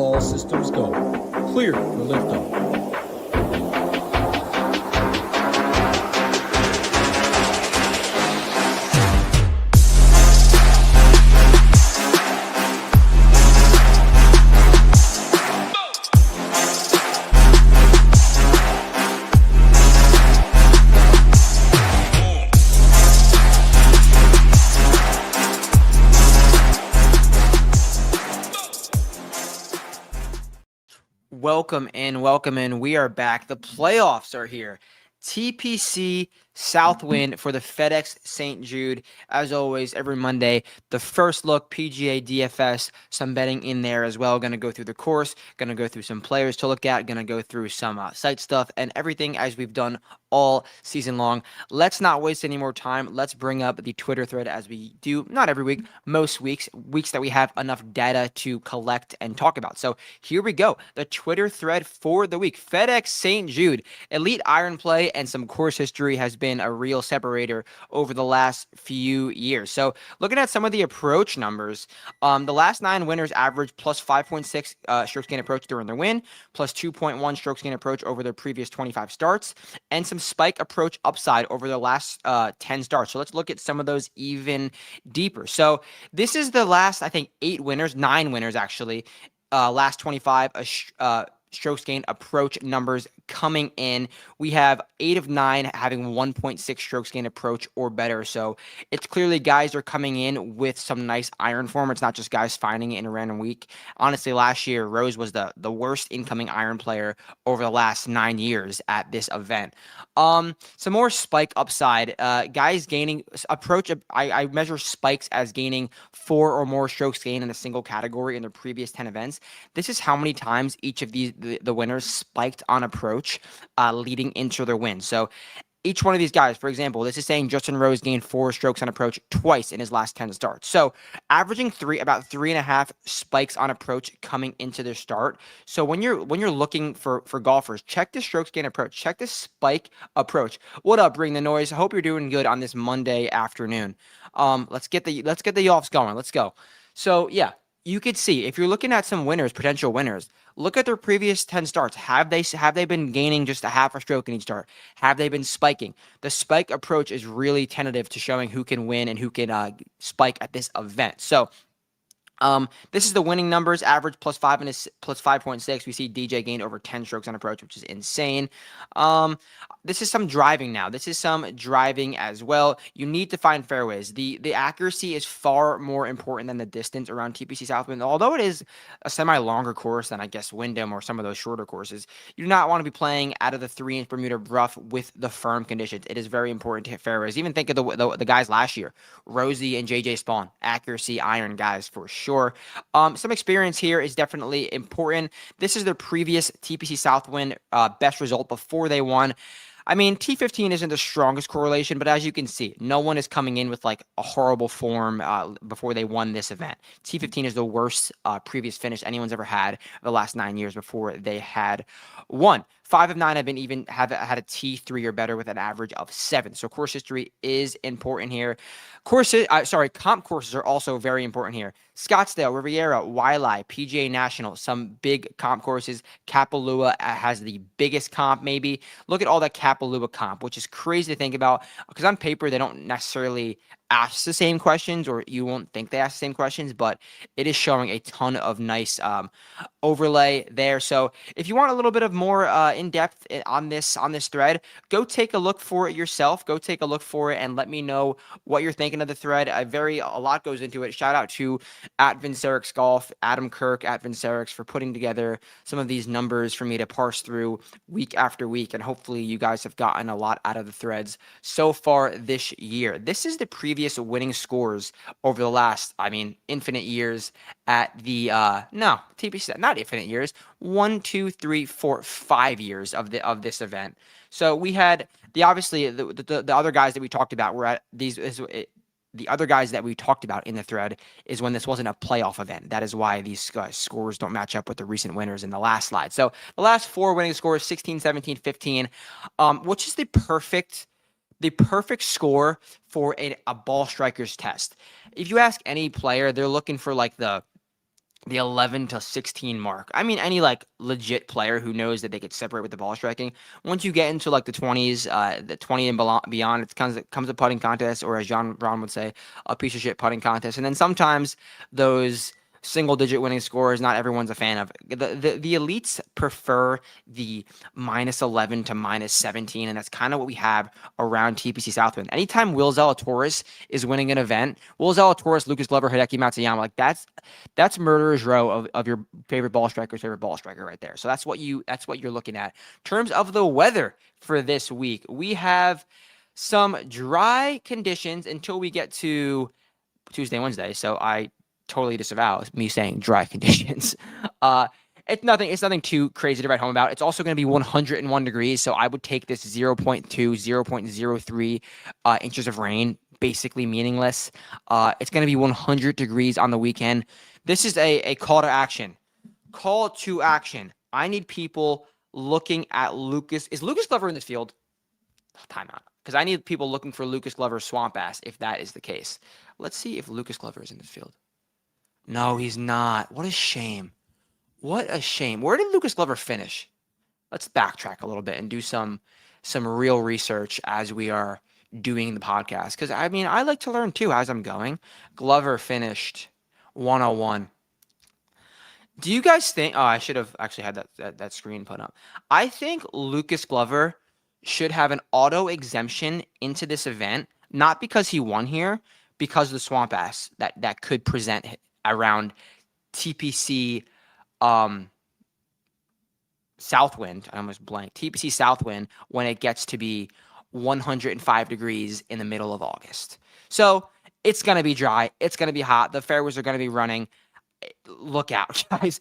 All systems go. Clear for liftoff. Welcome in. We are back. The playoffs are here. TPC Southwind for the FedEx St. Jude. As always, every Monday, the first look, PGA DFS, some betting in there as well. Going to go through the course, going to go through some players to look at, going to go through some site stuff and everything as we've done all season long. Let's not waste any more time. Let's bring up the Twitter thread as we do, not every week, most weeks that we have enough data to collect and talk about. So here we go. The Twitter thread for the week. FedEx St. Jude, elite iron play and some course history has been a real separator over the last few years. So looking at some of the approach numbers, the last 9 winners averaged plus 5.6 strokes gain approach during their win, plus 2.1 strokes gain approach over their previous 25 starts, and some spike approach upside over the last 10 starts. So let's look at some of those even deeper. So this is the last, I think, 9 winners actually, last 25 strokes gained approach numbers coming in. We have 8 of 9 having 1.6 strokes gained approach or better. So it's clearly guys are coming in with some nice iron form. It's not just guys finding it in a random week. Honestly, last year, Rose was the worst incoming iron player over the last 9 years at this event. Some more spike upside. Guys gaining approach. I measure spikes as gaining 4 or more strokes gained in a single category in their previous 10 events. This is how many times each of these the winners spiked on approach leading into their win. So each one of these guys, for example, this is saying Justin Rose gained 4 strokes on approach twice in his last 10 starts. So averaging about 3.5 spikes on approach coming into their start. So when you're looking for golfers, check the strokes gain approach, check the spike approach. What up, Bring the Noise? I hope you're doing good on this Monday afternoon. Let's get the offs going. Let's go. So yeah, you could see if you're looking at some winners, potential winners, look at their previous 10 starts. Have they been gaining just a half a stroke in each start? Have they been spiking? The spike approach is really tentative to showing who can win and who can spike at this event. So this is the winning numbers, average plus 5 and plus 5.6. We see DJ gained over 10 strokes on approach, which is insane. This is some driving now. This is some driving as well. You need to find fairways. The accuracy is far more important than the distance around TPC Southwind. Although it is a semi-longer course than, I guess, Wyndham or some of those shorter courses, you do not want to be playing out of the 3-inch Bermuda rough with the firm conditions. It is very important to hit fairways. Even think of the guys last year, Rosie and JJ Spawn, accuracy, iron guys for sure. Some experience here is definitely important. This is their previous TPC Southwind best result before they won. I mean, T15 isn't the strongest correlation, but as you can see, no one is coming in with like a horrible form before they won this event. T15 is the worst previous finish anyone's ever had the last 9 years before they had won. 5 of 9 have had a T3 or better with an average of 7. So course history is important here. Comp courses are also very important here. Scottsdale, Riviera, Waialae, PGA National, some big comp courses. Kapalua has the biggest comp maybe. Look at all that Kapalua comp, which is crazy to think about because on paper they don't necessarily ask the same questions, or you won't think they ask the same questions, but it is showing a ton of nice overlay there. So if you want a little bit of more in-depth on this thread, go take a look for it yourself. Go take a look for it and let me know what you're thinking of the thread. A lot goes into it. Shout out to @Vincerix Golf, Adam Kirk @Vincerix for putting together some of these numbers for me to parse through week after week, and hopefully you guys have gotten a lot out of the threads so far this year. This is the previous winning scores over the last, infinite years at the TPC, not infinite years, 1, 2, 3, 4, 5 years of this event. So we had the other guys that we talked about were at these. The other guys that we talked about in the thread is when this wasn't a playoff event. That is why these scores don't match up with the recent winners in the last slide. So the last 4 winning scores, 16, 17, 15, which is the perfect score for a ball striker's test. If you ask any player, they're looking for like the the 11 to 16 mark. I mean, any like legit player who knows that they could separate with the ball striking. Once you get into like the 20s, the 20 and beyond, it comes a putting contest, or as John Brown would say, a piece of shit putting contest. And then sometimes those single digit winning scores, not everyone's a fan of. The elites prefer the minus 11 to minus 17, and that's kind of what we have around TPC Southwind. Anytime Will Zalatoris is winning an event, Will Zalatoris, Lucas Glover, Hideki Matsuyama, like that's murderer's row of your favorite ball striker's favorite ball striker right there. So that's what you're looking at. In terms of the weather for this week, we have some dry conditions until we get to Tuesday, Wednesday. So I totally disavow me saying dry conditions. It's nothing too crazy to write home about. It's also going to be 101 degrees, so I would take this 0.2, 0.03 inches of rain, basically meaningless. It's going to be 100 degrees on the weekend. This is a call to action. Call to action. I need people looking at Lucas. Is Lucas Glover in this field? Timeout. Because I need people looking for Lucas Glover's swamp ass, if that is the case. Let's see if Lucas Glover is in this field. No, he's not. What a shame. What a shame. Where did Lucas Glover finish? Let's backtrack a little bit and do some real research as we are doing the podcast. Because, I mean, I like to learn too as I'm going. Glover finished 101. Do you guys think... Oh, I should have actually had that screen put up. I think Lucas Glover should have an auto exemption into this event, not because he won here, because of the swamp ass that could present around TPC Southwind. I almost blanked. TPC Southwind when it gets to be 105 degrees in the middle of August. So it's going to be dry. It's going to be hot. The fairways are going to be running. Look out, guys.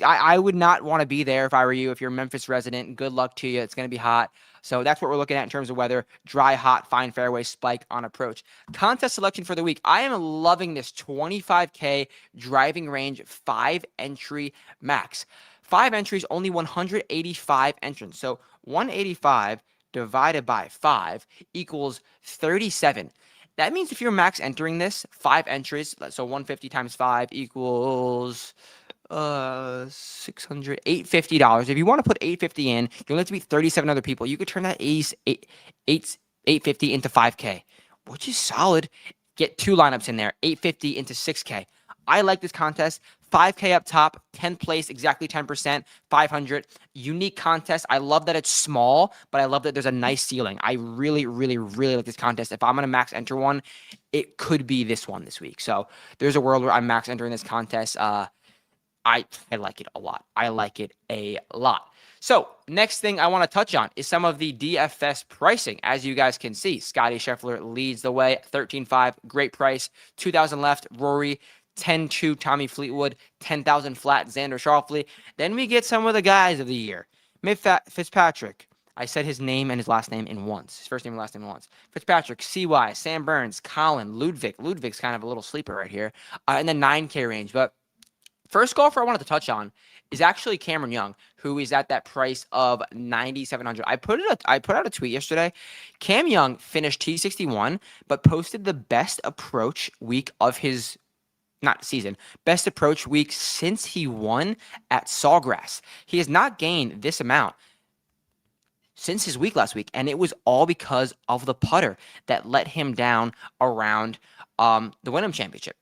I would not want to be there if I were you. If you're a Memphis resident, good luck to you. It's going to be hot. So that's what we're looking at in terms of weather. Dry, hot, fine fairway, spike on approach. Contest selection for the week. I am loving this 25K driving range 5 entry max. 5 entries, only 185 entrants. So 185 divided by 5 equals 37. That means if you're max entering this, 5 entries, so 150 times 5 equals $600, $850. If you want to put $850 in, you only have to beat 37 other people. You could turn that $850 into 5K, which is solid. Get 2 lineups in there, 850 into 6K. I like this contest. 5K up top, 10th place, exactly 10%, 500. Unique contest. I love that it's small, but I love that there's a nice ceiling. I really, really, really like this contest. If I'm going to max enter one, it could be this one this week. So there's a world where I'm max entering this contest. I like it a lot. I like it a lot. So next thing I want to touch on is some of the DFS pricing. As you guys can see, Scotty Scheffler leads the way, 13.5, great price, 2,000 left. Rory, 10-2, Tommy Fleetwood, 10,000 flat, Xander Schauffele. Then we get some of the guys of the year. Fitzpatrick. I said his name and his last name in once. His first name and last name once. Fitzpatrick, CY, Sam Burns, Colin, Ludwig. Ludwig's kind of a little sleeper right here. In the 9K range. But first golfer I wanted to touch on is actually Cameron Young, who is at that price of 9,700. I put out a tweet yesterday. Cam Young finished T61, but posted the best approach week of his best approach week since he won at Sawgrass. He has not gained this amount since his week last week, and it was all because of the putter that let him down around the Wyndham Championship.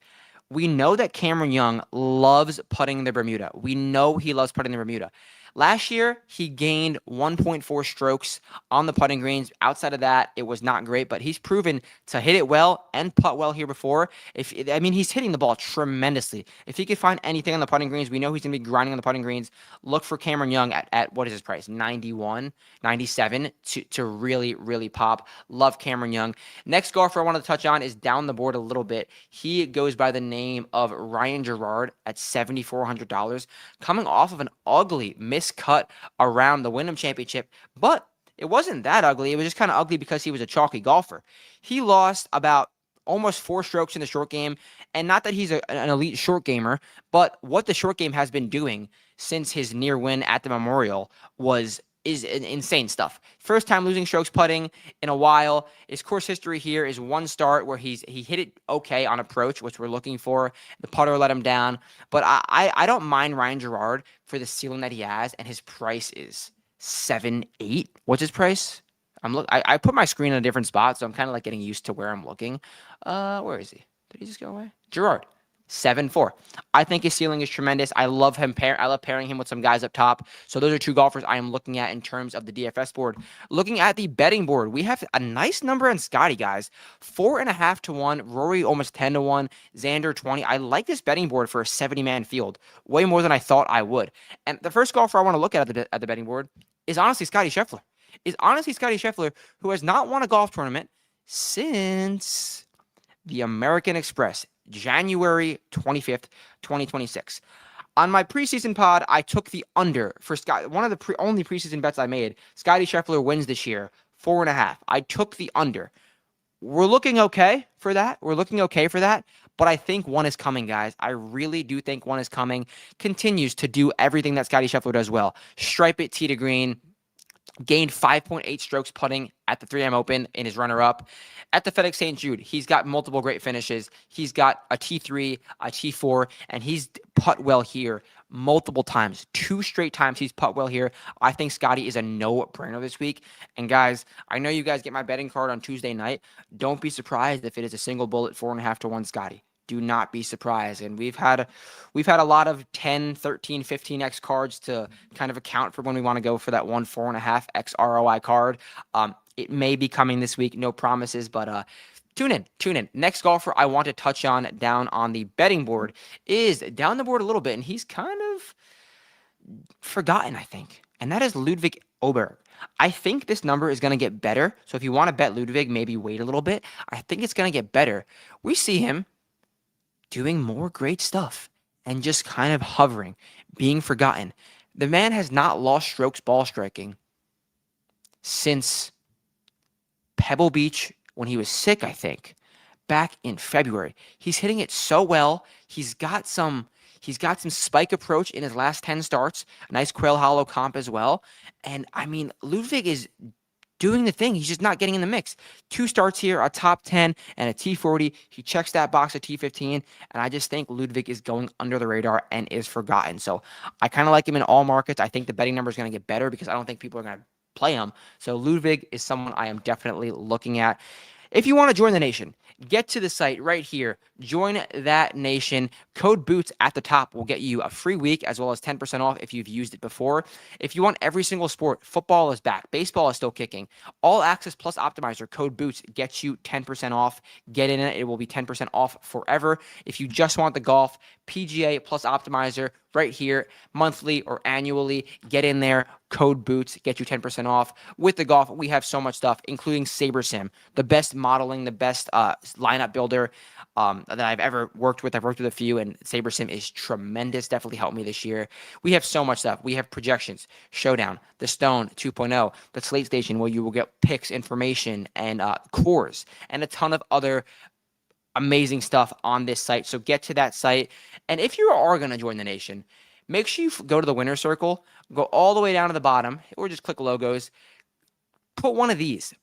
We know that Cameron Young loves putting the Bermuda. We know he loves putting the Bermuda. Last year, he gained 1.4 strokes on the putting greens. Outside of that, it was not great, but he's proven to hit it well and putt well here before. He's hitting the ball tremendously. If he could find anything on the putting greens, we know he's going to be grinding on the putting greens. Look for Cameron Young at what is his price? 91, 97 to really, really pop. Love Cameron Young. Next golfer I want to touch on is down the board a little bit. He goes by the name of Ryan Gerard at $7,400, coming off of an ugly miscut around the Wyndham Championship, but it wasn't that ugly. It was just kind of ugly because he was a chalky golfer. He lost about almost 4 strokes in the short game, and not that he's an elite short gamer, but what the short game has been doing since his near win at the Memorial was is insane stuff. First time losing strokes putting in a while. His course history here is one start where he hit it okay on approach, which we're looking for. The putter let him down. But I don't mind Ryan Gerard for the ceiling that he has, and his price is 7-8. What's his price? I put my screen in a different spot, so I'm kind of like getting used to where I'm looking. Where is he? Did he just go away? Gerard. 7-4. I think his ceiling is tremendous. I love him. I love pairing him with some guys up top. So those are two golfers I am looking at in terms of the DFS board. Looking at the betting board, we have a nice number on Scotty, guys. 4.5 to 1. Rory almost 10 to 1. Xander 20. I like this betting board for a 70-man field. Way more than I thought I would. And the first golfer I want to look at the betting board is honestly Scotty Scheffler. Who has not won a golf tournament since the American Express, January 25th, 2026. On my preseason pod, I took the under for Scott. One of the only preseason bets I made. Scotty Scheffler wins this year, 4.5. I took the under. We're looking okay for that. But I think one is coming, guys. I really do think one is coming. Continues to do everything that Scotty Scheffler does well. Stripe it, tee to green. Gained 5.8 strokes putting at the 3M Open in his runner-up. At the FedEx St. Jude, he's got multiple great finishes. He's got a T3, a T4, and he's putt well here multiple times. 2 straight times he's putt well here. I think Scotty is a no-brainer this week. And guys, I know you guys get my betting card on Tuesday night. Don't be surprised if it is a single bullet 4.5 to 1 Scotty. Do not be surprised. And we've had a lot of 10, 13, 15x cards to kind of account for when we want to go for that 4.5x ROI card. It may be coming this week, no promises, but tune in. Next golfer I want to touch on down on the betting board is down the board a little bit, and he's kind of forgotten, I think. And that is Ludwig Oberg. I think this number is going to get better. So if you want to bet Ludwig, maybe wait a little bit. I think it's going to get better. We see him doing more great stuff and just kind of hovering, being forgotten. The man has not lost strokes ball striking since Pebble Beach when he was sick, I think, back in February. He's hitting it so well. He's got some spike approach in his last 10 starts, a nice Quail Hollow comp as well. And I mean, Ludwig is doing the thing. He's just not getting in the mix. 2 starts here, a top 10 and a T40. He checks that box at T15. And I just think Ludwig is going under the radar and is forgotten. So I kind of like him in all markets. I think the betting number is going to get better because I don't think people are going to play him. So Ludwig is someone I am definitely looking at. If you want to join the nation, get to the site right here. Join that nation. Code BOOTS at the top will get you a free week as well as 10% off if you've used it before. If you want every single sport, football is back. Baseball is still kicking. All Access Plus Optimizer, code BOOTS, gets you 10% off. Get in it. It will be 10% off forever. If you just want the golf, PGA Plus Optimizer right here, monthly or annually. Get in there. Code BOOTS, get you 10% off. With the golf, we have so much stuff, including SaberSim, the best modeling, the best lineup builder that I've ever worked with. I've worked with a few, and SaberSim is tremendous. Definitely helped me this year. We have so much stuff. We have projections, Showdown, the Stone 2.0, the Slate Station, where you will get picks, information, and cores, and a ton of other amazing stuff on this site. So get to that site. And if you are going to join the nation, make sure you go to the winner circle, go all the way down to the bottom, or just click logos. Put one of these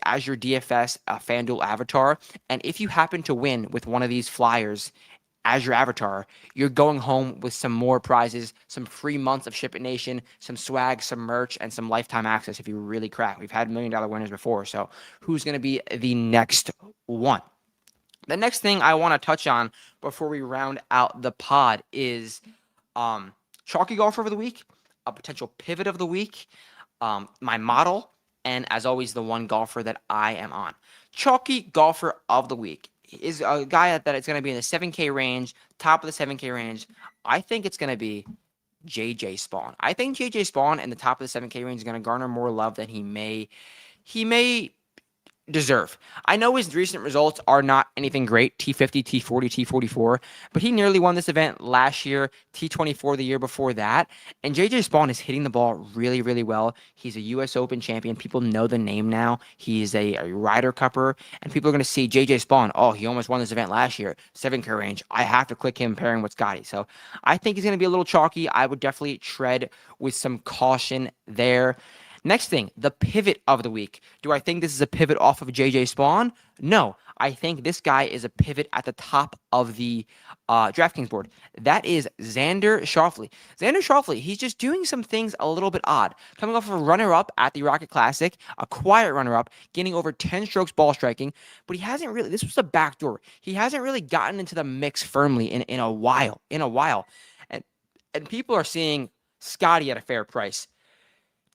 as your DFS FanDuel avatar. And if you happen to win with one of these flyers as your avatar, you're going home with some more prizes, some free months of Ship It Nation, some swag, some merch, and some lifetime access if you really crack. We've had $1 million winners before. So who's going to be the next one? The next thing I want to touch on before we round out the pod is Chalky Golfer of the Week, a potential pivot of the week, my model, and as always, the one golfer that I am on. Chalky Golfer of the Week is a guy that it's going to be in the 7K range, top of the 7K range. I think it's going to be JJ Spawn. I think JJ Spawn in the top of the 7K range is going to garner more love than he may deserve. I know his recent results are not anything great, T50, T40, T44, but he nearly won this event last year, T24 the year before that, and JJ Spawn is hitting the ball really, really well. He's a US Open champion. People know the name now. He's a Ryder Cupper, and people are going to see JJ Spawn. Oh, he almost won this event last year, 7K range. I have to click him pairing with Scotty. So I think he's going to be a little chalky. I would definitely tread with some caution there. Next thing, the pivot of the week. Do I think this is a pivot off of JJ Spawn? No. I think this guy is a pivot at the top of the DraftKings board. That is Xander Schauffele. Xander Schauffele, he's just doing some things a little bit odd. Coming off of a runner-up at the Rocket Classic, a quiet runner-up, getting over 10 strokes ball striking, but he hasn't really, this was a backdoor. He hasn't really gotten into the mix firmly in a while. And people are seeing Scotty at a fair price.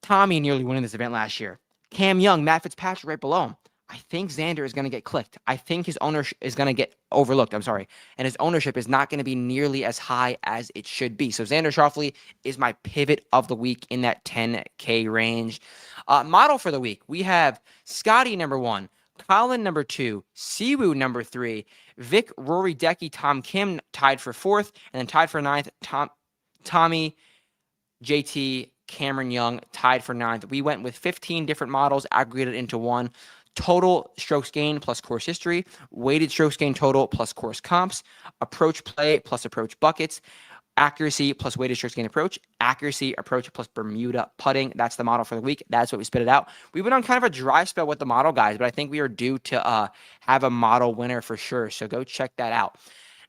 Tommy nearly winning this event last year. Cam Young, Matt Fitzpatrick right below him. I think Xander is going to get clicked. I think his ownership is going to get overlooked. And his ownership is not going to be nearly as high as it should be. So Xander Schauffele is my pivot of the week in that 10K range. Model for the week, we have Scotty number 1, Colin number 2, Siwoo number 3, Vic, Rory, Decky, Tom Kim tied for 4th, and then tied for 9th, Tommy, JT, Cameron Young tied for 9th. We went with 15 different models aggregated into one. Total strokes gained plus course history, weighted strokes gained total plus course comps, approach play plus approach buckets, accuracy plus weighted strokes gained approach, accuracy approach plus Bermuda putting. That's the model for the week. That's what we spit it out. We've been on kind of a dry spell with the model guys, but I think we are due to have a model winner for sure. So go check that out.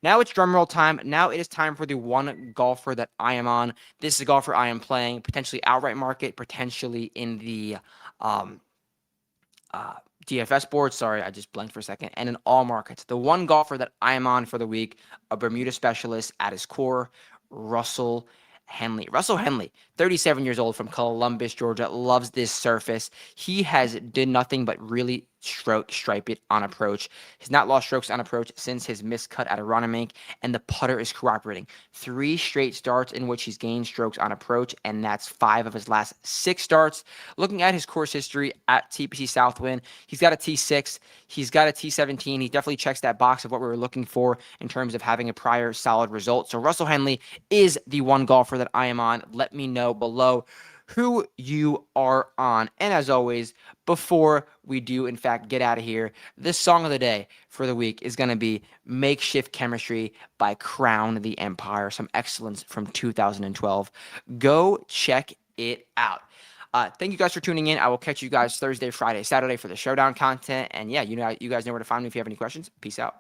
Now it's drumroll time. Now it is time for the one golfer that I am on. This is a golfer I am playing, potentially outright market, potentially in the DFS board. Sorry, I just blanked for a second. And in all markets. The one golfer that I am on for the week, a Bermuda specialist at his core, Russell Henley. Russell Henley, 37 years old from Columbus, Georgia, loves this surface. He has did nothing but really stripe it on approach. He's not lost strokes on approach since his miscut at Aronimink, and the putter is cooperating. 3 straight starts in which he's gained strokes on approach, and that's 5 of his last 6 starts. Looking at his course history at TPC Southwind, he's got a T6, he's got a T17. He definitely checks that box of what we were looking for in terms of having a prior solid result. So Russell Henley is the one golfer that I am on. Let me know below who you are on. And as always, before we do, in fact, get out of here, this song of the day for the week is going to be Makeshift Chemistry by Crown the Empire. Some excellence from 2012. Go check it out. Thank you guys for tuning in. I will catch you guys Thursday, Friday, Saturday for the showdown content. And yeah, you guys know where to find me if you have any questions. Peace out.